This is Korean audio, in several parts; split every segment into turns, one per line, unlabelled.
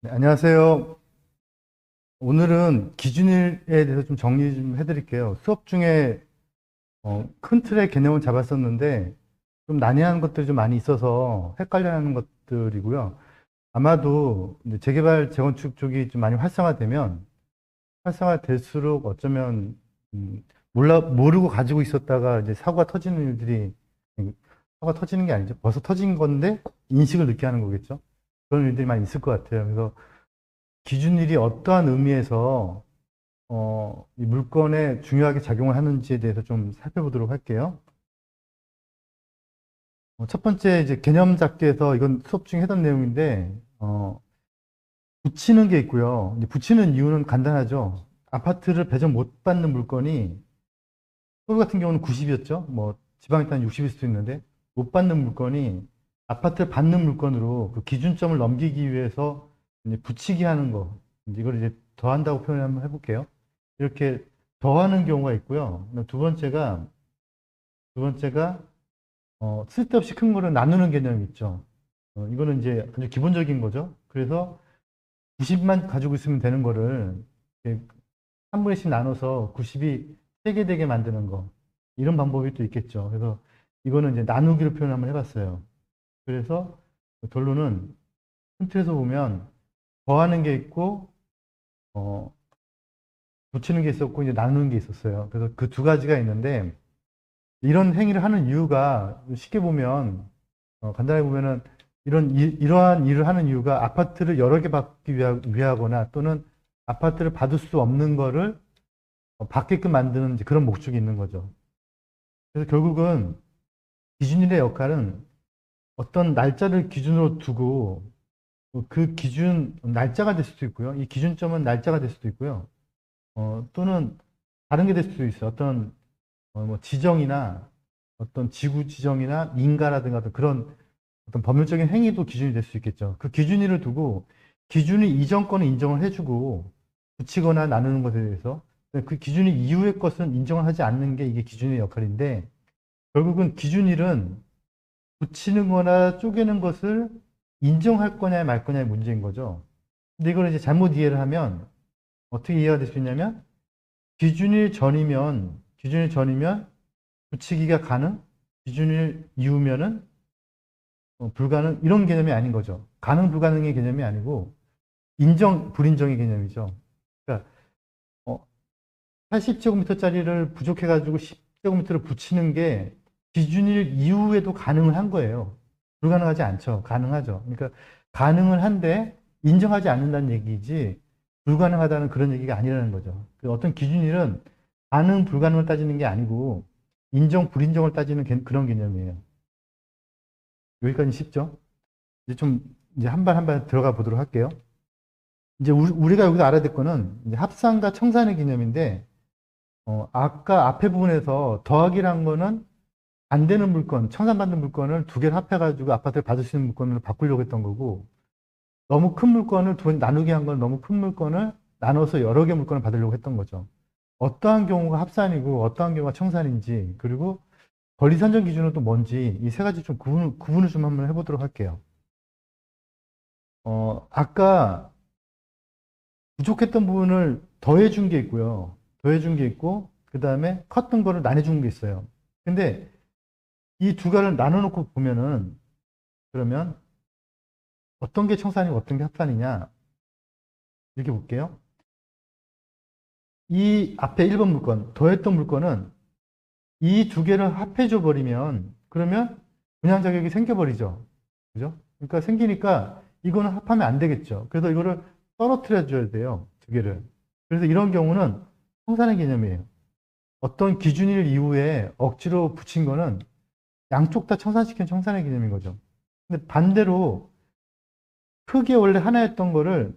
네, 안녕하세요. 오늘은 기준일에 대해서 좀 정리 좀 해드릴게요. 수업 중에 큰 틀의 개념을 잡았었는데 좀 난해한 것들이 좀 많이 있어서 헷갈려하는 것들이고요. 아마도 이제 재개발, 재건축 쪽이 좀 많이 활성화될수록 어쩌면 모르고 가지고 있었다가 이제 사고가 터지는 일들이 사고가 터지는 게 아니죠. 벌써 터진 건데 인식을 늦게 하는 거겠죠. 그런 일들이 많이 있을 것 같아요. 그래서 기준일이 어떠한 의미에서 이 물건에 중요하게 작용을 하는지에 대해서 좀 살펴보도록 할게요. 첫 번째 이제 개념 잡기에서 이건 수업 중에 했던 내용인데 붙이는 게 있고요. 이제 붙이는 이유는 간단하죠. 아파트를 배정 못 받는 물건이 서울 같은 경우는 90이었죠. 뭐 지방에 따라 60일 수도 있는데 못 받는 물건이 아파트를 받는 물건으로 그 기준점을 넘기기 위해서 이제 붙이기 하는 거. 이걸 이제 더한다고 표현 한번 해볼게요. 이렇게 더하는 경우가 있고요. 두 번째가 쓸데없이 큰 거를 나누는 개념이 있죠. 이거는 이제 아주 기본적인 거죠. 그래서 90만 가지고 있으면 되는 거를 이렇게 한 분씩 나눠서 90이 3개 되게 만드는 거. 이런 방법이 또 있겠죠. 그래서 이거는 이제 나누기로 표현 한번 해봤어요. 그래서 결론은 큰 틀에서 보면 더하는 게 있고, 어, 붙이는 게 있었고, 이제 나누는 게 있었어요. 그래서 그 두 가지가 있는데, 이런 행위를 하는 이유가 쉽게 보면, 간단하게 보면은 이러한 일을 하는 이유가 아파트를 여러 개 받기 위하거나 또는 아파트를 받을 수 없는 거를 받게끔 만드는 이제 그런 목적이 있는 거죠. 그래서 결국은 기준일의 역할은 어떤 날짜를 기준으로 두고 그 기준 날짜가 될 수도 있고요. 이 기준점은 날짜가 될 수도 있고요. 또는 다른 게 될 수도 있어요. 어떤 뭐 지정이나 어떤 지구 지정이나 인가라든가 그런 어떤 법률적인 행위도 기준이 될 수 있겠죠. 그 기준일을 두고 기준이 이전 거는 인정을 해주고 붙이거나 나누는 것에 대해서 그 기준이 이후의 것은 인정을 하지 않는 게 이게 기준의 역할인데 결국은 기준일은 붙이는 거나 쪼개는 것을 인정할 거냐 말 거냐의 문제인 거죠. 근데 이걸 이제 잘못 이해를 하면 어떻게 이해가 될 수 있냐면 기준일 전이면 붙이기가 가능, 기준일 이후면은 불가능 이런 개념이 아닌 거죠. 가능 불가능의 개념이 아니고 인정 불인정의 개념이죠. 그러니까 80제곱미터짜리를 부족해가지고 10제곱미터를 붙이는 게 기준일 이후에도 가능을 한 거예요. 불가능하지 않죠. 가능하죠. 그러니까 가능을 한데 인정하지 않는다는 얘기지 불가능하다는 그런 얘기가 아니라는 거죠. 그 어떤 기준일은 가능 불가능을 따지는 게 아니고 인정 불인정을 따지는 그런 개념이에요. 여기까지 쉽죠? 이제 한 발 한 발 들어가 보도록 할게요. 이제 우리가 여기서 알아야 될 거는 이제 합산과 청산의 개념인데 아까 앞에 부분에서 더하기란 거는 안 되는 물건, 청산받는 물건을 두 개를 합해가지고 아파트를 받을 수 있는 물건으로 바꾸려고 했던 거고, 너무 큰 물건을 나누게 한 건 너무 큰 물건을 나눠서 여러 개 물건을 받으려고 했던 거죠. 어떠한 경우가 합산이고 어떠한 경우가 청산인지, 그리고 권리 산정 기준은 또 뭔지, 이 세 가지 좀 구분을 좀 한번 해보도록 할게요. 아까 부족했던 부분을 더해준 게 있고요. 더해준 게 있고, 그 다음에 컸던 거를 나눠준 게 있어요. 근데 이 두 가지를 나눠놓고 보면은, 그러면 어떤 게 청산이고 어떤 게 합산이냐, 이렇게 볼게요. 이 앞에 1번 물건, 더했던 물건은 이 두 개를 합해줘 버리면, 그러면 분양 자격이 생겨버리죠. 그죠? 그러니까 생기니까 이거는 합하면 안 되겠죠. 그래서 이거를 떨어뜨려 줘야 돼요. 두 개를. 그래서 이런 경우는 청산의 개념이에요. 어떤 기준일 이후에 억지로 붙인 거는 양쪽 다 청산시킨 청산의 개념인 거죠. 근데 반대로 크게 원래 하나였던 거를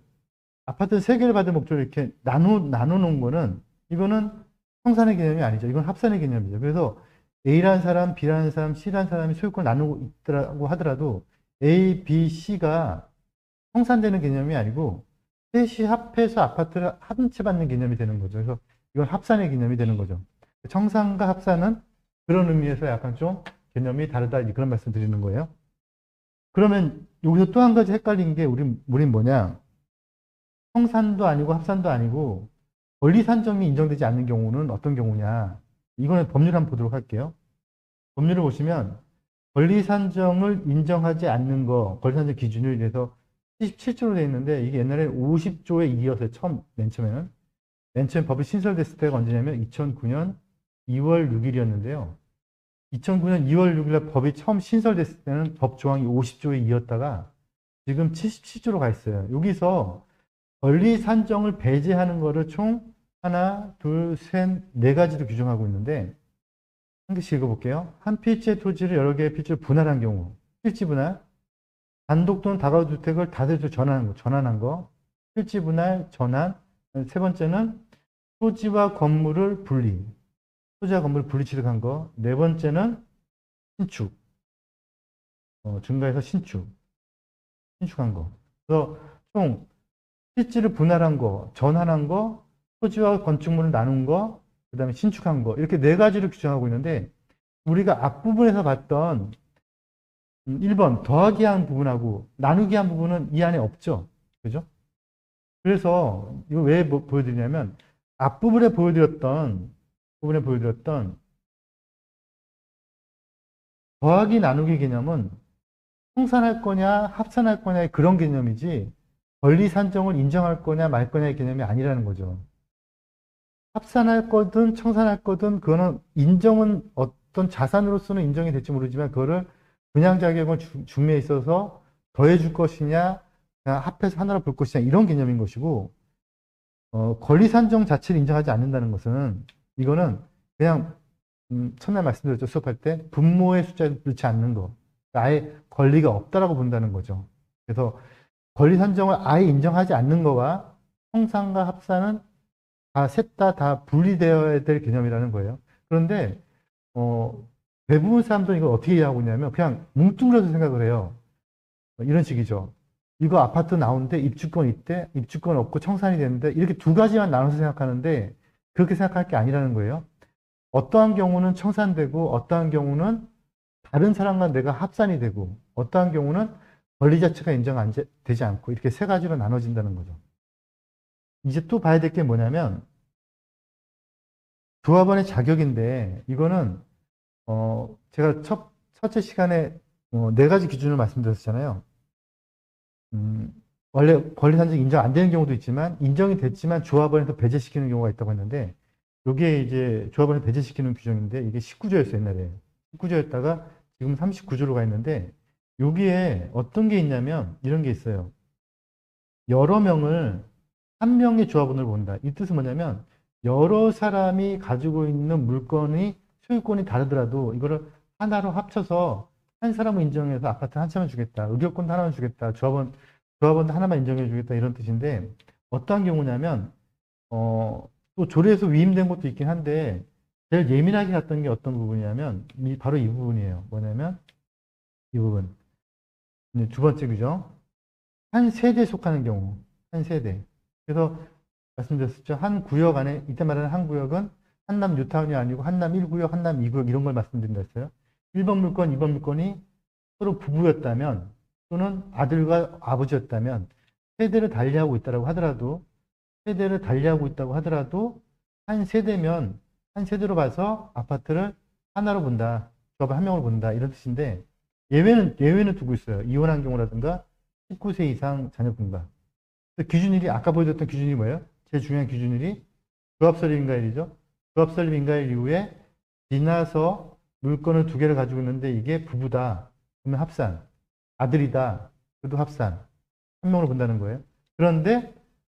아파트 세 개를 받을 목적으로 이렇게 나눠놓은 거는 이거는 청산의 개념이 아니죠. 이건 합산의 개념이죠. 그래서 A라는 사람, B라는 사람, C라는 사람이 소유권을 나누고 있다고 하더라도 A, B, C가 청산되는 개념이 아니고 셋이 합해서 아파트를 한 채 받는 개념이 되는 거죠. 그래서 이건 합산의 개념이 되는 거죠. 청산과 합산은 그런 의미에서 약간 좀 개념이 다르다 그런 말씀 드리는 거예요. 그러면 여기서 또 한 가지 헷갈린 게 우린 뭐냐? 청산도 아니고 합산도 아니고 권리 산정이 인정되지 않는 경우는 어떤 경우냐. 이거는 법률 한번 보도록 할게요. 법률을 보시면 권리 산정을 인정하지 않는 거, 권리 산정 기준을 위해서 77조로 되어 있는데 이게 옛날에 50조에 2였어요. 맨 처음에는. 맨 처음 법이 신설됐을 때가 언제냐면 2009년 2월 6일이었는데요. 2009년 2월 6일 법이 처음 신설됐을 때는 법 조항이 50조에 2였다가 지금 77조로 가 있어요. 여기서 권리 산정을 배제하는 거를 총 하나, 둘, 셋, 네 가지로 규정하고 있는데 한 개씩 읽어볼게요. 한 필지의 토지를 여러 개의 필지로 분할한 경우, 필지 분할, 단독 또는 다가구주택을 다세대로 전환한 거, 필지 분할, 전환. 세 번째는 토지와 건물을 분리, 토지와 건물을 분리 취득한 거. 네 번째는 신축, 증가해서 신축한 거. 그래서 총 필지를 분할한 거, 전환한 거, 토지와 건축물을 나눈 거, 그 다음에 신축한 거. 이렇게 네 가지를 규정하고 있는데 우리가 앞부분에서 봤던 1번 더하기 한 부분하고 나누기 한 부분은 이 안에 없죠. 그죠? 그래서 이거 왜 보여드리냐면 앞부분에 보여드렸던 더하기 나누기 개념은 청산할 거냐 합산할 거냐의 그런 개념이지 권리 산정을 인정할 거냐 말 거냐의 개념이 아니라는 거죠. 합산할 거든 청산할 거든 그거는 인정은 어떤 자산으로서는 인정이 될지 모르지만 그거를 분양자격을 중매에 있어서 더해줄 것이냐 그냥 합해서 하나로 볼 것이냐 이런 개념인 것이고 권리 산정 자체를 인정하지 않는다는 것은 이거는 그냥 첫날 말씀드렸죠. 수업할 때 분모의 숫자를 넣지 않는 거. 아예 권리가 없다라고 본다는 거죠. 그래서 권리 산정을 아예 인정하지 않는 거와 청산과 합산은 다 셋 다 분리되어야 될 개념이라는 거예요. 그런데 대부분 사람들은 이걸 어떻게 이해하고 있냐면 그냥 뭉뚱그려서 생각을 해요. 이런 식이죠. 이거 아파트 나오는데 입주권 있대, 입주권 없고 청산이 되는데 이렇게 두 가지만 나눠서 생각하는데 그렇게 생각할 게 아니라는 거예요. 어떠한 경우는 청산되고 어떠한 경우는 다른 사람과 내가 합산이 되고 어떠한 경우는 권리 자체가 인정되지 않고 이렇게 세 가지로 나눠진다는 거죠. 이제 또 봐야 될 게 뭐냐면 조합원의 자격인데 이거는 제가 첫째 시간에 네 가지 기준을 말씀드렸잖아요. 원래 권리 산정 인정 안 되는 경우도 있지만 인정이 됐지만 조합원에서 배제시키는 경우가 있다고 했는데 이게 이제 조합원을 배제시키는 규정인데 이게 19조였어요 옛날에 19조였다가 지금 39조로 가 있는데 여기에 어떤 게 있냐면 이런 게 있어요. 여러 명을 한 명의 조합원을 본다. 이 뜻은 뭐냐면 여러 사람이 가지고 있는 물건이 소유권이 다르더라도 이거를 하나로 합쳐서 한 사람을 인정해서 아파트 한 채만 주겠다. 의결권도 하나만 주겠다. 조합원도 하나만 인정해 주겠다. 이런 뜻인데 어떠한 경우냐면 또 조례에서 위임된 것도 있긴 한데 제일 예민하게 갔던 게 어떤 부분이냐면 바로 이 부분이에요. 뭐냐면 이 부분. 두 번째 규정. 한 세대에 속하는 경우. 한 세대. 그래서 말씀드렸었죠. 한 구역 안에 이때 말하는 한 구역은 한남 뉴타운이 아니고 한남 1구역, 한남 2구역 이런 걸 말씀드린다 했어요. 1번 물건, 2번 물건이 서로 부부였다면 또는 아들과 아버지였다면 세대를 달리하고 있다고 하더라도 한 세대면 한 세대로 봐서 아파트를 하나로 본다. 조합을 한 명으로 본다. 이런 뜻인데 예외는 두고 있어요. 이혼한 경우라든가 19세 이상 자녀 분가. 기준일이 아까 보여줬던 기준이 뭐예요? 제일 중요한 기준일이 조합 설립 인가일이죠. 조합 설립 인가일 이후에 지나서 물건을 두 개를 가지고 있는데 이게 부부다. 그러면 합산. 아들이다. 그래도 합산. 한 명으로 본다는 거예요. 그런데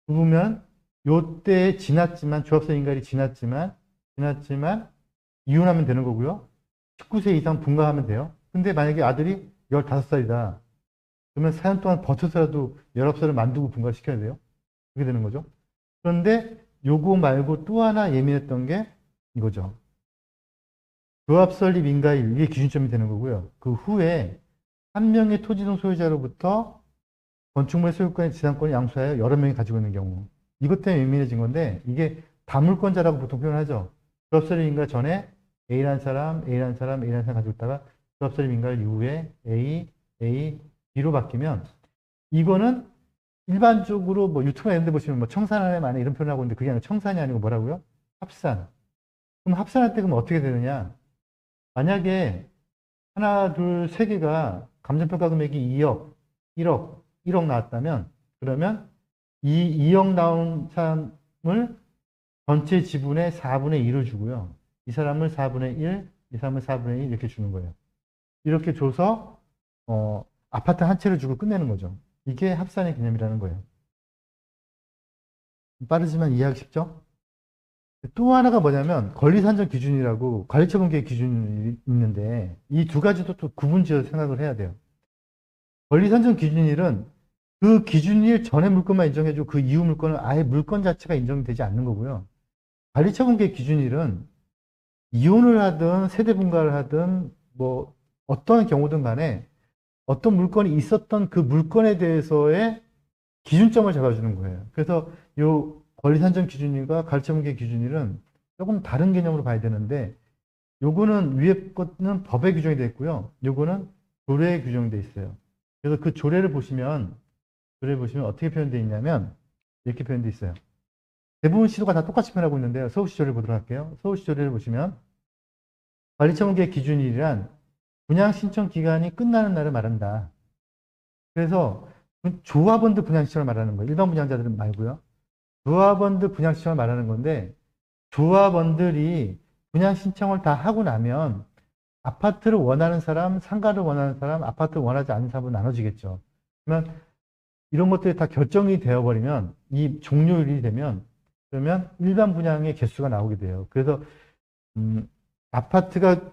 부부면 요때 지났지만 조합 설립 인가일이 지났지만 이혼하면 되는 거고요. 19세 이상 분가하면 돼요. 근데 만약에 아들이 15살이다. 그러면 4년 동안 버텨서라도 19살을 만두고 분가시켜야 돼요. 그렇게 되는 거죠. 그런데 요거 말고 또 하나 예민했던 게 이거죠. 조합 설립 인가일, 이게 기준점이 되는 거고요. 그 후에 한 명의 토지동 소유자로부터 건축물의 소유권의 지상권을 양수하여 여러 명이 가지고 있는 경우. 이것 때문에 예민해진 건데 이게 다물권자라고 보통 표현하죠. 조합 설립 인가 전에 A라는 사람 가지고 있다가 조합 설립 인가일 이후에 A, B로 바뀌면 이거는 일반적으로 뭐 유튜브나 이런 데 보시면 뭐 청산하네 마네 이런 표현을 하고 있는데 그게 아니라 청산이 아니고 뭐라고요? 합산. 그럼 합산할 때 그럼 어떻게 되느냐? 만약에 하나, 둘, 세 개가 감정평가 금액이 2억, 1억, 1억 나왔다면 그러면 이 2억 나온 사람을 전체 지분의 4분의 1을 주고요. 이 사람을 4분의 1, 이 사람을 4분의 1 이렇게 주는 거예요. 이렇게 줘서 아파트 한 채를 주고 끝내는 거죠. 이게 합산의 개념이라는 거예요. 빠르지만 이해하기 쉽죠? 또 하나가 뭐냐면 권리산정 기준이라고 관리처분계획 기준이 있는데 이 두 가지도 또 구분지어서 생각을 해야 돼요. 권리산정 기준일은 그 기준일 전에 물건만 인정해주고 그 이후 물건은 아예 물건 자체가 인정되지 않는 거고요. 관리처분계획 기준일은 이혼을 하든 세대분가를 하든 뭐 어떤 경우든 간에 어떤 물건이 있었던 그 물건에 대해서의 기준점을 잡아주는 거예요. 그래서 이 권리산정 기준일과 관리처분계획 기준일은 조금 다른 개념으로 봐야 되는데 요거는 위에 거는 법에 규정이 되어 있고요. 요거는 조례에 규정되어 있어요. 그래서 그 조례를 보시면 어떻게 표현되어 있냐면 이렇게 표현되어 있어요. 대부분 시도가 다 똑같이 표현하고 있는데요. 서울시 조례를 보도록 할게요. 서울시 조례를 보시면 관리처분계획 기준일이란 분양 신청 기간이 끝나는 날을 말한다. 그래서 조합원들 분양 신청을 말하는 거예요. 일반 분양자들은 말고요. 조합원들 분양 신청을 말하는 건데 조합원들이 분양 신청을 다 하고 나면 아파트를 원하는 사람, 상가를 원하는 사람, 아파트를 원하지 않는 사람으로 나눠지겠죠. 그러면 이런 것들이 다 결정이 되어버리면 이 종료일이 되면 그러면 일반 분양의 개수가 나오게 돼요. 그래서 아파트가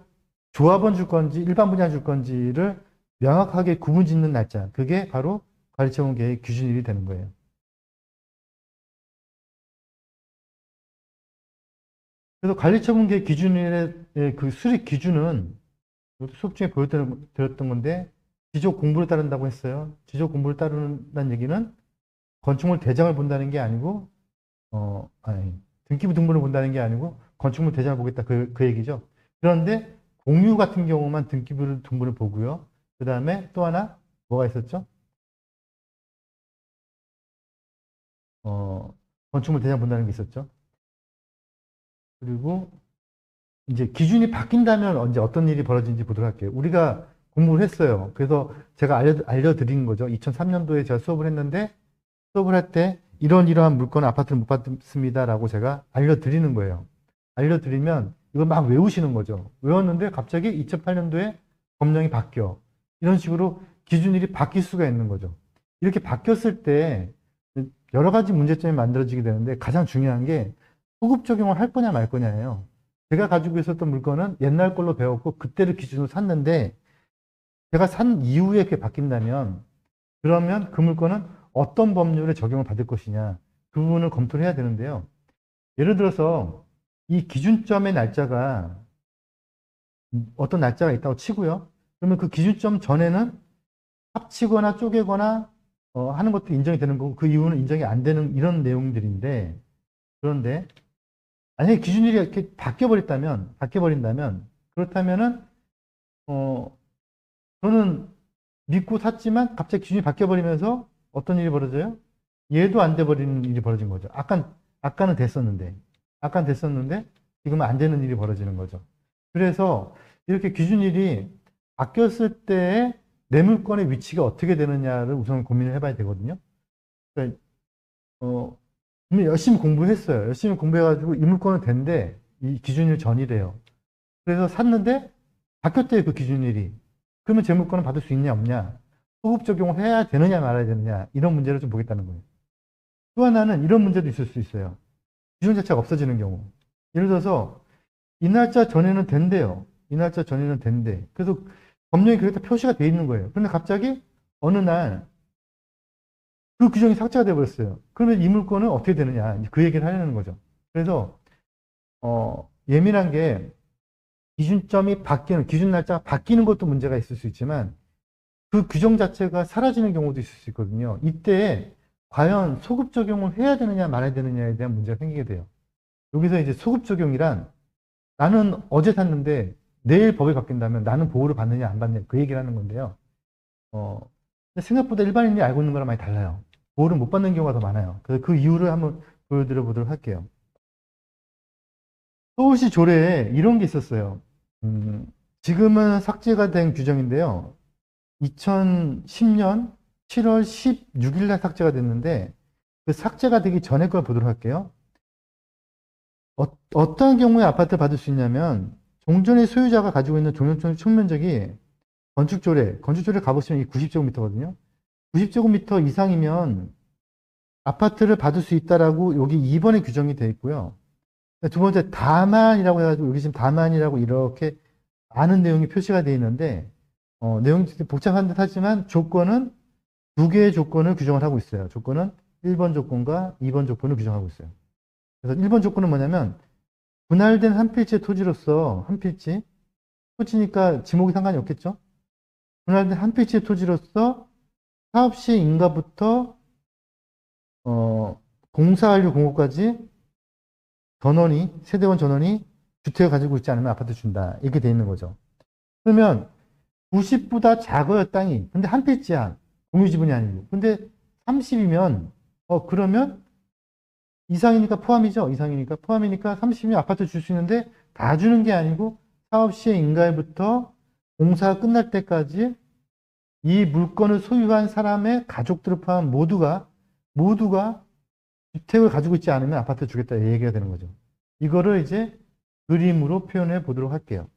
조합원 줄 건지 일반 분양 줄 건지를 명확하게 구분 짓는 날짜, 그게 바로 관리처분계획 기준일이 되는 거예요. 그래서 관리처분계획 기준일의 그 수립 기준은 수업 중에 보여드렸던 건데 지적 공부를 따른다고 했어요. 지적 공부를 따른다는 얘기는 건축물 대장을 본다는 게 아니고 등기부 등본을 본다는 게 아니고 건축물 대장을 보겠다 그 얘기죠. 그런데 공유 같은 경우만 등기부 등본을 보고요. 그 다음에 또 하나 뭐가 있었죠? 건축물 대장 본다는 게 있었죠. 그리고 이제 기준이 바뀐다면 언제 어떤 일이 벌어지는지 보도록 할게요. 우리가 공부를 했어요. 그래서 제가 알려드린 거죠. 2003년도에 제가 수업을 했는데 수업을 할 때 이러한 물건 아파트를 못 받습니다라고 제가 알려드리는 거예요. 알려드리면 이걸 막 외우시는 거죠. 외웠는데 갑자기 2008년도에 법령이 바뀌어. 이런 식으로 기준일이 바뀔 수가 있는 거죠. 이렇게 바뀌었을 때 여러 가지 문제점이 만들어지게 되는데 가장 중요한 게 소급 적용을 할 거냐 말 거냐예요. 제가 가지고 있었던 물건은 옛날 걸로 배웠고 그때를 기준으로 샀는데 제가 산 이후에 그게 바뀐다면 그러면 그 물건은 어떤 법률에 적용을 받을 것이냐 그 부분을 검토를 해야 되는데요. 예를 들어서 이 기준점의 날짜가 어떤 날짜가 있다고 치고요. 그러면 그 기준점 전에는 합치거나 쪼개거나 하는 것도 인정이 되는 거고 그 이후는 인정이 안 되는 이런 내용들인데 그런데 만약에 기준일이 이렇게 바뀌어버린다면 그렇다면은 저는 믿고 샀지만 갑자기 기준이 바뀌어버리면서 어떤 일이 벌어져요? 얘도 안 돼버리는 일이 벌어진 거죠. 아까는 됐었는데 지금은 안 되는 일이 벌어지는 거죠. 그래서 이렇게 기준일이 바뀌었을 때의 내 물건의 위치가 어떻게 되느냐를 우선 고민을 해봐야 되거든요. 그러니까 열심히 공부했어요. 열심히 공부해가지고 이 물건은 된대. 이 기준일 전이래요. 그래서 샀는데 바뀌었대요. 그 기준일이. 그러면 제 물건은 받을 수 있냐 없냐. 소급 적용을 해야 되느냐 말아야 되느냐. 이런 문제를 좀 보겠다는 거예요. 또 하나는 이런 문제도 있을 수 있어요. 기준 자체가 없어지는 경우. 예를 들어서 이 날짜 전에는 된대요. 이 날짜 전에는 된대. 그래서 법령에 그렇게 표시가 돼 있는 거예요. 그런데 갑자기 어느 날 그 규정이 삭제가 되어버렸어요. 그러면 이 물건은 어떻게 되느냐. 그 얘기를 하려는 거죠. 그래서 예민한 게 기준점이 바뀌는, 기준 날짜가 바뀌는 것도 문제가 있을 수 있지만 그 규정 자체가 사라지는 경우도 있을 수 있거든요. 이때 과연 소급 적용을 해야 되느냐 말아야 되느냐에 대한 문제가 생기게 돼요. 여기서 이제 소급 적용이란 나는 어제 샀는데 내일 법이 바뀐다면 나는 보호를 받느냐 안 받느냐 그 얘기를 하는 건데요. 생각보다 일반인이 알고 있는 거랑 많이 달라요. 보호를 못 받는 경우가 더 많아요. 그래서 그 이유를 한번 보여드려 보도록 할게요. 서울시 조례에 이런 게 있었어요. 지금은 삭제가 된 규정인데요. 2010년 7월 16일 날 삭제가 됐는데, 그 삭제가 되기 전에 걸 보도록 할게요. 어떤 경우에 아파트를 받을 수 있냐면, 종전의 소유자가 가지고 있는 종전의 총면적이 건축조례 가보시면 이 90제곱미터거든요. 90제곱미터 이상이면 아파트를 받을 수 있다라고 여기 2번에 규정이 되어 있고요. 두 번째, 다만이라고 해가지고 여기 지금 다만이라고 이렇게 많은 내용이 표시가 되어 있는데, 내용이 복잡한 듯 하지만 조건은 두 개의 조건을 규정을 하고 있어요. 조건은 1번 조건과 2번 조건을 규정하고 있어요. 그래서 1번 조건은 뭐냐면, 분할된 한 필지의 토지로서, 한 필지, 토지니까 지목이 상관이 없겠죠? 분할된 한 필지의 토지로서 사업시 인가부터 공사완료 공고까지 세대원 전원이 주택을 가지고 있지 않으면 아파트 준다. 이렇게 돼 있는 거죠. 그러면 90보다 작아요, 땅이. 근데 한 필지야. 공유 지분이 아니고. 근데 30이면, 그러면 이상이니까 포함이죠. 이상이니까 포함이니까 30이면 아파트 줄 수 있는데 다 주는 게 아니고 사업시의 인가일부터 공사가 끝날 때까지 이 물건을 소유한 사람의 가족들을 포함한 모두가 주택을 가지고 있지 않으면 아파트 주겠다 이 얘기가 되는 거죠. 이거를 이제 그림으로 표현해 보도록 할게요.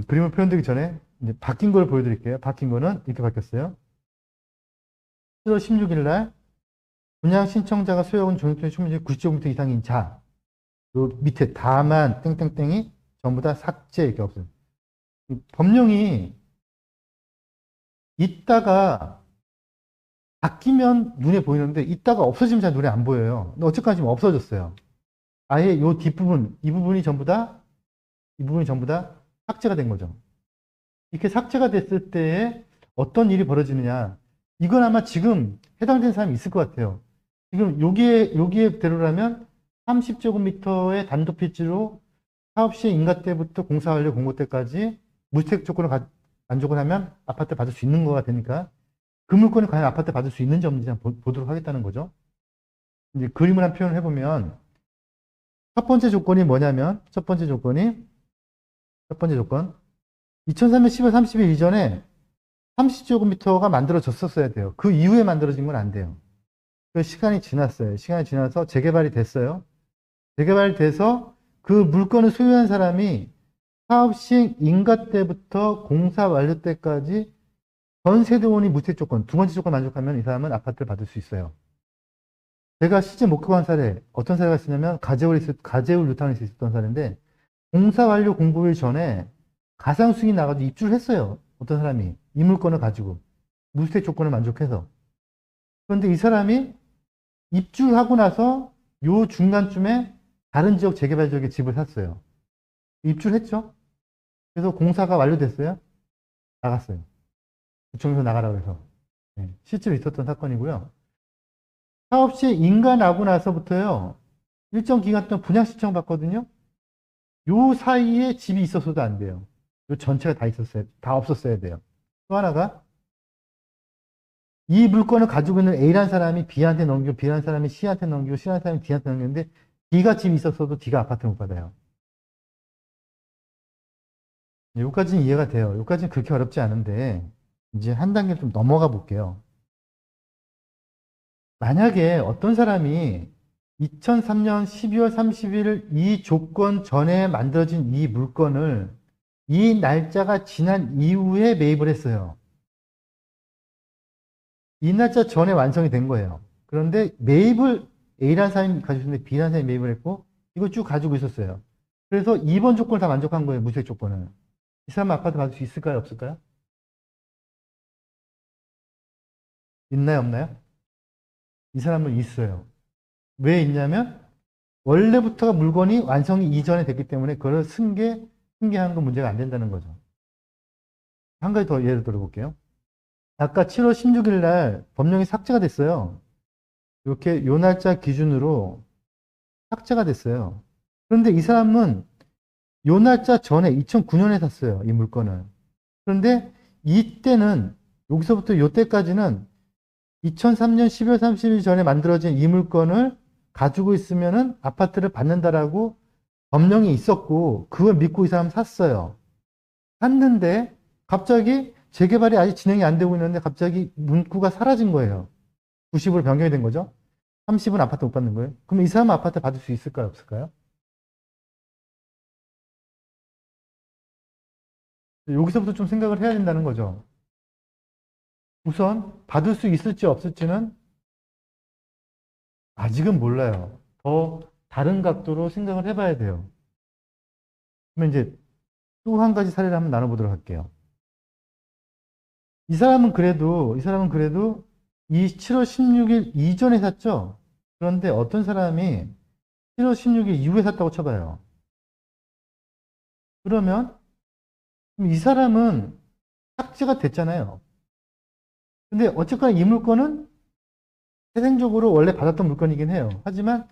그림을 표현되기 전에 이제 바뀐 걸 보여드릴게요. 바뀐 거는 이렇게 바뀌었어요. 7월 16일 날 분양 신청자가 소유하고 있는 종용토지 총면적이 90제곱미터 이상인 자, 요 밑에 다만 땡땡땡이 전부 다 삭제 이렇게 없어요. 법령이 있다가 바뀌면 눈에 보이는데 있다가 없어지면 잘 눈에 안 보여요. 근데 어쨌거나 지금 없어졌어요. 아예 요 뒷부분, 이 부분이 전부 다 삭제가 된 거죠. 이렇게 삭제가 됐을 때에 어떤 일이 벌어지느냐. 이건 아마 지금 해당된 사람이 있을 것 같아요. 지금 여기에대로라면 30제곱미터의 단독 필지로 사업시 인가 때부터 공사 완료 공고 때까지 무주택 조건을 만족을 하면 아파트 받을 수 있는 거가 되니까 그 물건을 과연 아파트 받을 수 있는지 없는지 보도록 하겠다는 거죠. 이제 그림을 한 표현을 해보면 첫 번째 조건이 뭐냐면 첫 번째 조건 2003년 10월 30일 이전에 30제곱미터가 만들어졌었어야 돼요. 그 이후에 만들어진 건 안 돼요. 그 시간이 지났어요. 시간이 지나서 재개발이 됐어요. 재개발이 돼서 그 물건을 소유한 사람이 사업 시행 인가 때부터 공사 완료 때까지 전 세대원이 무주택 조건, 두 번째 조건 만족하면 이 사람은 아파트를 받을 수 있어요. 제가 실제 목격한 사례, 어떤 사례가 있었냐면 가재울 뉴타운에서 있었던 사례인데 공사 완료 공고일 전에 가상 수익이 나가지고 입주를 했어요. 어떤 사람이 이 물건을 가지고 무주택 조건을 만족해서. 그런데 이 사람이 입주를 하고 나서 요 중간쯤에 다른 지역 재개발 지역에 집을 샀어요. 입주를 했죠. 그래서 공사가 완료됐어요. 나갔어요. 구청에서 나가라고 해서. 네, 실제로 있었던 사건이고요. 사업시 인가 나고 나서부터요. 일정 기간 동안 분양 신청 받거든요. 요 사이에 집이 있었어도 안 돼요. 요 전체가 다 없었어야 돼요. 또 하나가 이 물건을 가지고 있는 A라는 사람이 B한테 넘기고 B라는 사람이 C한테 넘기고 C라는 사람이 D한테 넘겼는데 D가 집이 있었어도 D가 아파트를 못 받아요. 여기까지는 이해가 돼요. 여기까지는 그렇게 어렵지 않은데 이제 한 단계 좀 넘어가 볼게요. 만약에 어떤 사람이 2003년 12월 30일 이 조건 전에 만들어진 이 물건을 이 날짜가 지난 이후에 매입을 했어요. 이 날짜 전에 완성이 된 거예요. 그런데 매입을 A라는 사람이 가지고 있는데 B라는 사람이 매입을 했고 이걸 쭉 가지고 있었어요. 그래서 2번 조건을 다 만족한 거예요. 무주택 조건을. 이 사람 아파트 받을 수 있을까요? 없을까요? 있나요? 없나요? 이 사람은 있어요. 왜 있냐면 원래부터가 물건이 완성이 이전에 됐기 때문에 그걸 승계하는 건 문제가 안 된다는 거죠. 한 가지 더 예를 들어볼게요. 아까 7월 16일 날 법령이 삭제가 됐어요. 이렇게 요 날짜 기준으로 삭제가 됐어요. 그런데 이 사람은 요 날짜 전에 2009년에 샀어요. 이 물건을. 그런데 이때는 여기서부터 요때까지는 2003년 12월 30일 전에 만들어진 이 물건을 가지고 있으면은 아파트를 받는다라고 법령이 있었고, 그걸 믿고 이 사람 샀어요. 샀는데, 갑자기 재개발이 아직 진행이 안 되고 있는데, 갑자기 문구가 사라진 거예요. 90으로 변경이 된 거죠. 30은 아파트 못 받는 거예요. 그럼 이 사람은 아파트 받을 수 있을까요? 없을까요? 여기서부터 좀 생각을 해야 된다는 거죠. 우선 받을 수 있을지 없을지는 아직은 몰라요. 더 다른 각도로 생각을 해봐야 돼요. 그러면 이제 또 한 가지 사례를 한번 나눠보도록 할게요. 이 사람은 그래도 이 7월 16일 이전에 샀죠? 그런데 어떤 사람이 7월 16일 이후에 샀다고 쳐봐요. 그러면 이 사람은 삭제가 됐잖아요. 근데 어쨌거나 이 물건은 태생적으로 원래 받았던 물건이긴 해요. 하지만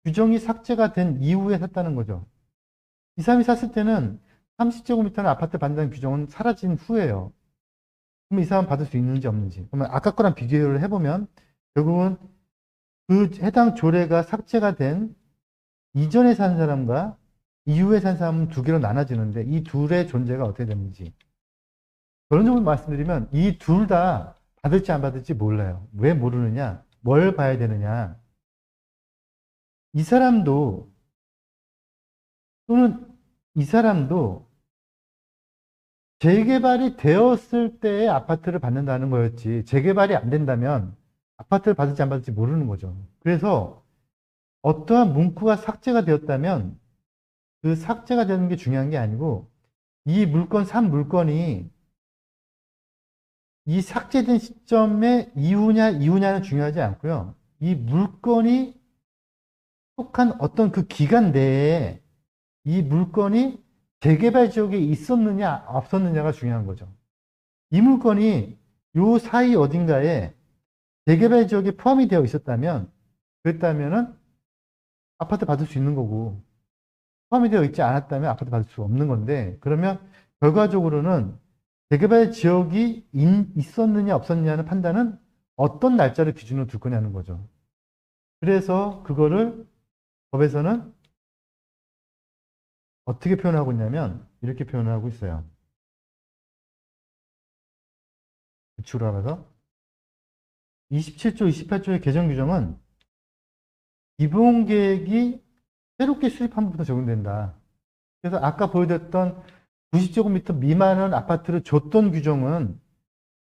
규정이 삭제가 된 이후에 샀다는 거죠. 이 사람이 샀을 때는 30제곱미터는 아파트 받는다는 규정은 사라진 후예요. 그럼 이 사람 받을 수 있는지 없는지. 그러면 아까 거랑 비교를 해보면 결국은 그 해당 조례가 삭제가 된 이전에 산 사람과 이후에 산 사람은 두 개로 나눠지는데 이 둘의 존재가 어떻게 되는지. 결론적으로 말씀드리면 이 둘 다 받을지 안 받을지 몰라요. 왜 모르느냐? 뭘 봐야 되느냐? 이 사람도 또는 이 사람도 재개발이 되었을 때에 아파트를 받는다는 거였지 재개발이 안 된다면 아파트를 받을지 안 받을지 모르는 거죠. 그래서 어떠한 문구가 삭제가 되었다면 그 삭제가 되는 게 중요한 게 아니고 이 물건 산 물건이 이 삭제된 시점에 이후냐는 중요하지 않고요. 이 물건이 속한 어떤 그 기간 내에 이 물건이 재개발 지역에 있었느냐 없었느냐가 중요한 거죠. 이 물건이 요 사이 어딘가에 재개발 지역에 포함이 되어 있었다면 그랬다면은 아파트 받을 수 있는 거고 포함이 되어 있지 않았다면 아파트 받을 수 없는 건데 그러면 결과적으로는 재개발 지역이 있었느냐 없었느냐는 판단은 어떤 날짜를 기준으로 둘 거냐는 거죠. 그래서 그거를 법에서는 어떻게 표현하고 있냐면 이렇게 표현하고 있어요. 규칙으로 하면서 27조, 28조의 개정 규정은 기본계획이 새롭게 수립한 부터 적용된다. 그래서 아까 보여드렸던 90제곱미터 미만은 아파트를 줬던 규정은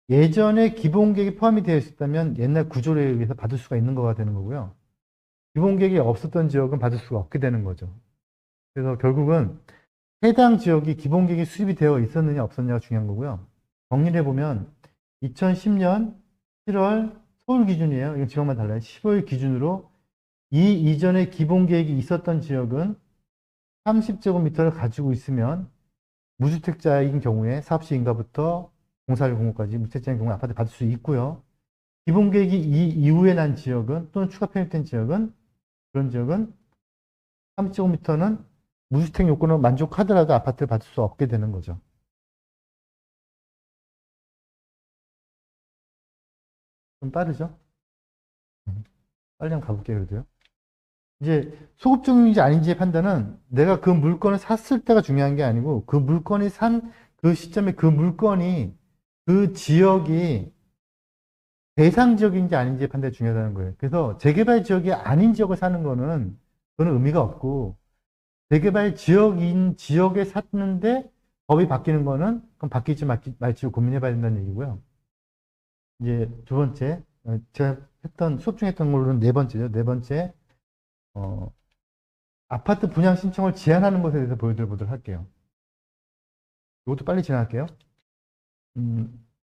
예전에 기본계획이 포함이 되어 있었다면 옛날 구조에 의해서 받을 수가 있는 거가 되는 거고요. 기본계획이 없었던 지역은 받을 수가 없게 되는 거죠. 그래서 결국은 해당 지역이 기본계획이 수립이 되어 있었느냐 없었느냐가 중요한 거고요. 정리를 해보면 2010년 7월 서울 기준이에요. 이건 지역만 달라요. 15일 기준으로 이 이전에 기본계획이 있었던 지역은 30제곱미터를 가지고 있으면 무주택자인 경우에 사업시인가부터 공사를 공고까지 무주택자인 경우에 아파트 받을 수 있고요. 기본계획이 이 이후에 난 지역은 또는 추가 편입된 지역은 그런 지역은 30제곱미터는 무주택 요건을 만족하더라도 아파트를 받을 수 없게 되는 거죠. 좀 빠르죠? 빨리 한번 가볼게요, 그래도요. 이제 소급적인지 아닌지의 판단은 내가 그 물건을 샀을 때가 중요한 게 아니고 그 물건이 산 그 시점에 그 물건이 그 지역이 대상 지역인지 아닌지의 판단이 중요하다는 거예요. 그래서 재개발 지역이 아닌 지역을 사는 거는 그거는 의미가 없고 재개발 지역인 지역에 샀는데 법이 바뀌는 거는 그럼 바뀔지 말지 고민해 봐야 된다는 얘기고요. 이제 두 번째 제가 수업 중에 했던 걸로는 네 번째죠. 네 번째 아파트 분양 신청을 제한하는 것에 대해서 보여드려 할게요. 이것도 빨리 지나갈게요.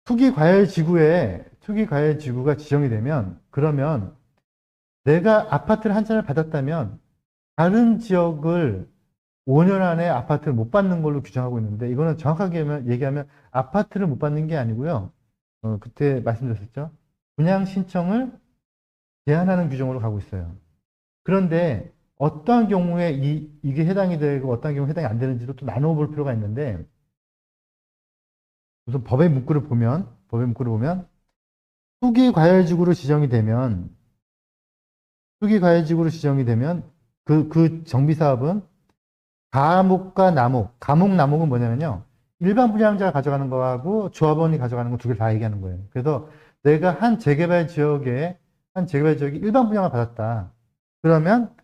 투기과열지구가 지정이 되면 그러면 내가 아파트를 한 채를 받았다면 다른 지역을 5년 안에 아파트를 못 받는 걸로 규정하고 있는데 이거는 정확하게 얘기하면 아파트를 못 받는 게 아니고요. 그때 말씀드렸었죠. 분양 신청을 제한하는 규정으로 가고 있어요. 그런데 어떠한 경우에 이게 해당이 되고 어떠한 경우에 해당이 안 되는지도 또 나눠 볼 필요가 있는데 우선 법의 문구를 보면 투기과열지구로 지정이 되면 그 정비사업은 가목과 나목, 나목은 뭐냐면요. 일반 분양자가 가져가는 거하고 조합원이 가져가는 거 두 개를 다 얘기하는 거예요. 그래서 내가 한 재개발 지역이 일반 분양을 받았다. 그러면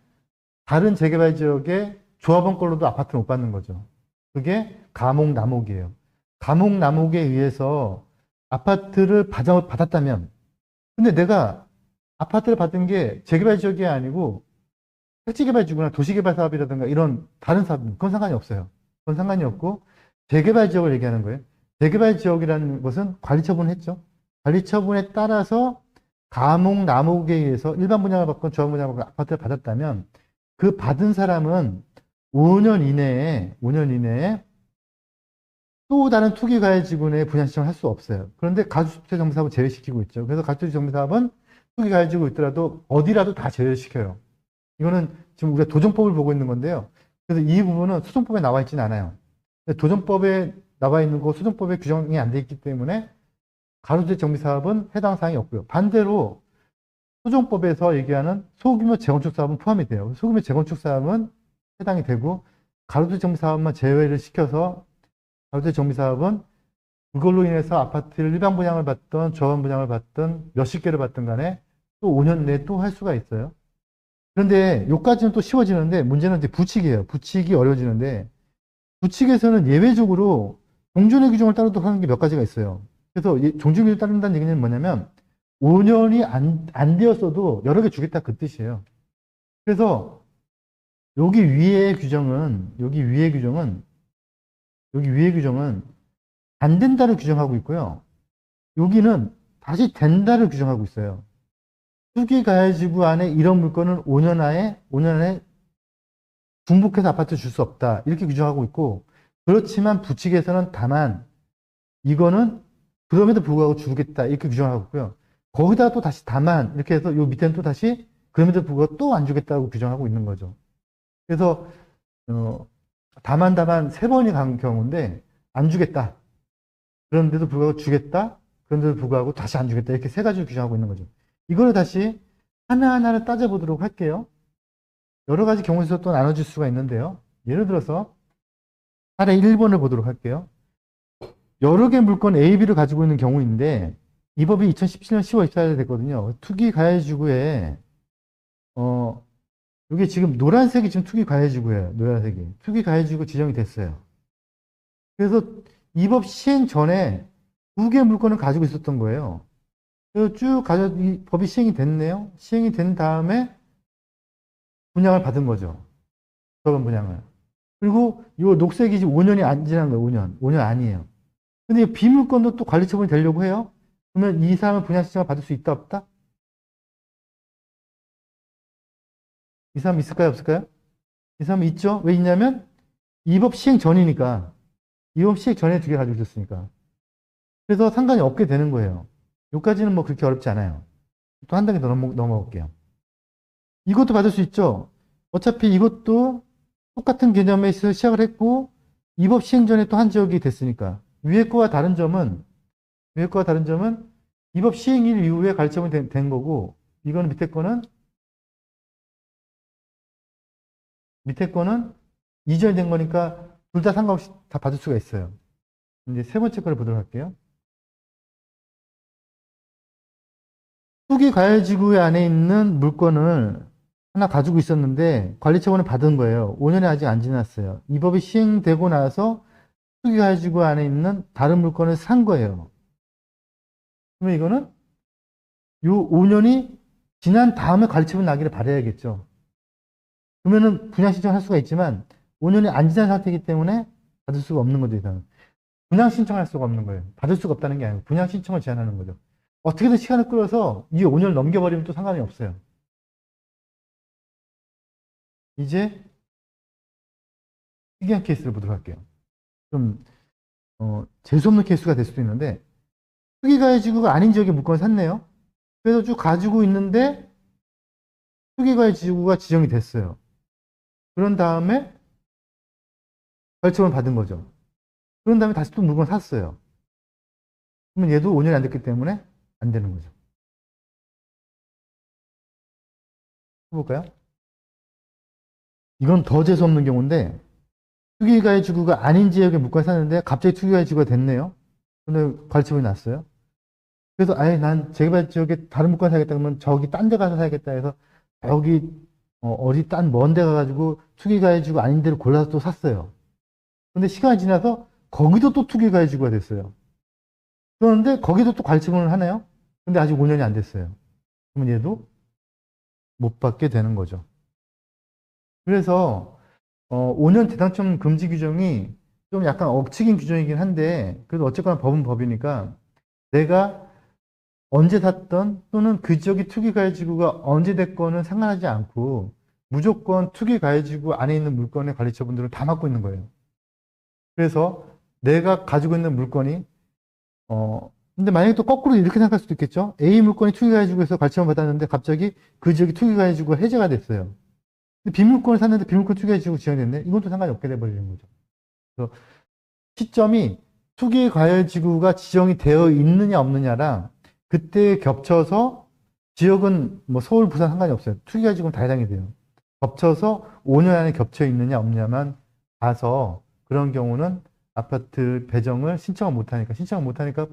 다른 재개발 지역에 조합원 걸로도 아파트를 못 받는 거죠. 그게 가목, 나목이에요. 가목, 나목에 의해서 아파트를 받았다면, 근데 내가 아파트를 받은 게 재개발 지역이 아니고 택지개발지구나 도시개발 사업이라든가 이런 다른 사업, 그건 상관이 없어요. 그건 상관이 없고 재개발 지역을 얘기하는 거예요. 재개발 지역이라는 것은 관리처분을 했죠. 관리처분에 따라서 가목, 나목에 의해서 일반 분양을 받건 조합 분양을 받건 아파트를 받았다면 그 받은 사람은 5년 이내에 또 다른 투기가해지구에 분양 신청을 할 수 없어요. 그런데 가주택정비사업은 제외시키고 있죠. 그래서 가주택정비사업은 투기가해지구 있더라도 어디라도 다 제외시켜요. 이거는 지금 우리가 도정법을 보고 있는 건데요. 그래서 이 부분은 소정법에 나와 있지는 않아요. 도정법에 나와 있는 거 소정법에 규정이 안 돼 있기 때문에 가로주택 정비사업은 해당 사항이 없고요. 반대로 소정법에서 얘기하는 소규모 재건축 사업은 포함이 돼요. 소규모 재건축 사업은 해당이 되고 가로주택 정비사업만 제외를 시켜서 가로주택 정비사업은 그걸로 인해서 아파트를 일반 분양을 받든 조합 분양을 받든 몇십 개를 받든 간에 또 5년 내에 또 할 수가 있어요. 그런데 요까지는 또 쉬워지는데 문제는 이제 부칙이에요. 부칙이 어려워지는데 부칙에서는 예외적으로 종전의 규정을 따르도록 하는 게 몇 가지가 있어요. 그래서 종전 규정을 따른다는 얘기는 뭐냐면 5년이 안 되었어도 여러 개 주겠다 그 뜻이에요. 그래서 여기 위의 규정은 안 된다를 규정하고 있고요. 여기는 다시 된다를 규정하고 있어요. 투기가해지구 안에 이런 물건은 5년 안에 중복해서 아파트 줄 수 없다. 이렇게 규정하고 있고, 그렇지만 부칙에서는 다만 이거는 그럼에도 불구하고 주겠다. 이렇게 규정하고 있고요. 거기다가 또 다시 다만 이렇게 해서 요 밑에는 또 다시 그럼에도 불구하고 또 안 주겠다고 규정하고 있는 거죠. 그래서 다만 세 번이 간 경우인데 안 주겠다. 그런데도 불구하고 주겠다. 그런데도 불구하고 다시 안 주겠다. 이렇게 세 가지를 규정하고 있는 거죠. 이거를 다시 하나하나를 따져보도록 할게요. 여러 가지 경우에서 또 나눠질 수가 있는데요. 예를 들어서 사례 1번을 보도록 할게요. 여러 개 물건 A, B를 가지고 있는 경우인데 이 법이 2017년 10월 24일에 됐거든요. 투기가해지구에 이게 지금 노란색이 지금 투기가해지구예요. 노란색이. 투기가해지구 지정이 됐어요. 그래서 이 법 시행 전에 두 개 물건을 가지고 있었던 거예요. 그래서 이 법이 시행이 됐네요. 시행이 된 다음에 분양을 받은 거죠. 저번 분양을. 그리고 이 녹색이 지금 5년이 안 지난 거예요. 5년 아니에요. 근데 이 비물건도 또 관리처분이 되려고 해요. 그러면 이 사람은 분양 신청을 받을 수 있다 없다? 이 사람 있을까요 없을까요? 이 사람 있죠? 왜 있냐면 이 법 시행 전이니까. 이 법 시행 전에 두 개 가지고 있었으니까. 그래서 상관이 없게 되는 거예요. 여기까지는 뭐 그렇게 어렵지 않아요. 또 한 단계 더 넘어갈게요. 이것도 받을 수 있죠. 어차피 이것도 똑같은 개념에서 시작을 했고 이 법 시행 전에 또 한 지역이 됐으니까 위에 거와 다른 점은 이 법 시행일 이후에 관리처분이 된 거고 이거는 밑에 거는 이전이 된 거니까 둘 다 상관없이 다 받을 수가 있어요. 이제 세 번째 거를 보도록 할게요. 투기과열지구 안에 있는 물건을 하나 가지고 있었는데 관리처분을 받은 거예요. 5년이 아직 안 지났어요. 이 법이 시행되고 나서 투기과열지구 안에 있는 다른 물건을 산 거예요. 그러면 이거는 요 5년이 지난 다음에 관리처분 나기를 바라야겠죠. 그러면은 분양 신청할 수가 있지만 5년이 안 지난 상태이기 때문에 받을 수가 없는 거죠. 이상은. 분양 신청할 수가 없는 거예요. 받을 수가 없다는 게 아니고 분양 신청을 제한하는 거죠. 어떻게든 시간을 끌어서 이 5년을 넘겨버리면 또 상관이 없어요. 이제 특이한 케이스를 보도록 할게요. 좀 재수없는 케이스가 될 수도 있는데 투기가해지구가 아닌 지역에 물건을 샀네요. 그래서 쭉 가지고 있는데 투기가해지구가 지정이 됐어요. 그런 다음에 관리처분을 받은 거죠. 그런 다음에 다시 또 물건을 샀어요. 그러면 얘도 5년이 안 됐기 때문에 안 되는 거죠. 해볼까요? 이건 더 재수없는 경우인데 투기가해지구가 아닌 지역에 물건을 샀는데 갑자기 투기가해지구가 됐네요. 근데 괄치분이 났어요. 그래서 아예 난 재개발 지역에 다른 물건 사겠다 그러면 저기 딴 데 가서 사야겠다 해서 여기 어디 딴 먼 데 가가지고 투기가해지구 아닌 데를 골라서 또 샀어요. 근데 시간이 지나서 거기도 또 투기가해지구가 됐어요. 그런데 거기도 또 괄치분을 하네요. 근데 아직 5년이 안 됐어요. 그러면 얘도 못 받게 되는 거죠. 그래서 5년 대당점 금지 규정이 좀 약간 억측인 규정이긴 한데 그래도 어쨌거나 법은 법이니까 내가 언제 샀던 또는 그 지역의 투기가해지구가 언제 됐건은 상관하지 않고 무조건 투기가해지구 안에 있는 물건의 관리처분들은 다 맡고 있는 거예요. 그래서 내가 가지고 있는 물건이 근데 만약에 또 거꾸로 이렇게 생각할 수도 있겠죠. A 물건이 투기가해지구에서 관리처분 받았는데 갑자기 그 지역이 투기가해지구가 해제가 됐어요. 근데 B 물건을 샀는데 B 물건 투기가해지구 지정이 됐네. 이건 또 상관이 없게 돼버리는 거죠. 그래서 시점이 투기가해지구가 지정이 되어 있느냐 없느냐랑 그때 겹쳐서 지역은 뭐 서울, 부산 상관이 없어요. 투기가해지구는 다 해당이 돼요. 겹쳐서 5년 안에 겹쳐 있느냐 없느냐만 봐서 그런 경우는 아파트 배정을 신청을 못하니까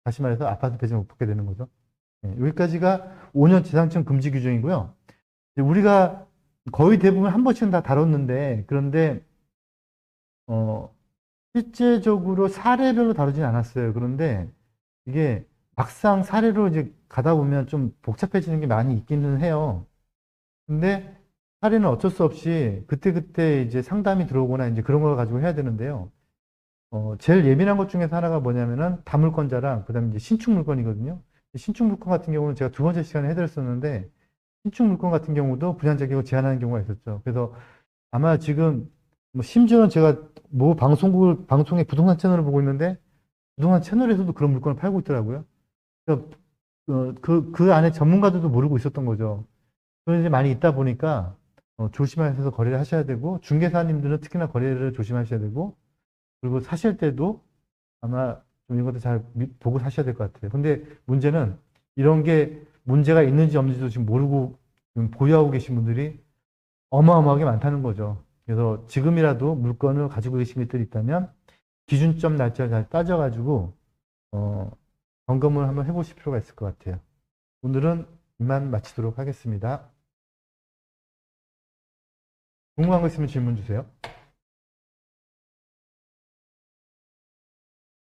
다시 말해서 아파트 배정을 못 받게 되는 거죠. 네, 여기까지가 5년 지상층 금지 규정이고요. 우리가 거의 대부분 한 번씩은 다 다뤘는데 그런데 실제적으로 사례별로 다루진 않았어요. 그런데 이게 막상 사례로 이제 가다 보면 좀 복잡해지는 게 많이 있기는 해요. 근데 사례는 어쩔 수 없이 그때그때 이제 상담이 들어오거나 이제 그런 걸 가지고 해야 되는데요. 제일 예민한 것 중에서 하나가 뭐냐면은 다물권자랑 그다음에 이제 신축 물건이거든요. 신축 물건 같은 경우는 제가 두 번째 시간에 해드렸었는데 신축 물건 같은 경우도 분양 자격을 제한하는 경우가 있었죠. 그래서 아마 지금 뭐 심지어는 제가 모 방송의 부동산 채널을 보고 있는데 부동산 채널에서도 그런 물건을 팔고 있더라고요. 그러니까 그 안에 전문가들도 모르고 있었던 거죠. 그런 이제 많이 있다 보니까 조심하셔서 거래를 하셔야 되고 중개사님들은 특히나 거래를 조심하셔야 되고 그리고 사실 때도 아마 좀 이것도 잘 보고 사셔야 될 것 같아요. 근데 문제는 이런 게 문제가 있는지 없는지도 지금 모르고 지금 보유하고 계신 분들이 어마어마하게 많다는 거죠. 그래서 지금이라도 물건을 가지고 계신 것들이 있다면 기준점 날짜를 잘 따져가지고 점검을 한번 해보실 필요가 있을 것 같아요. 오늘은 이만 마치도록 하겠습니다. 궁금한 거 있으면 질문 주세요.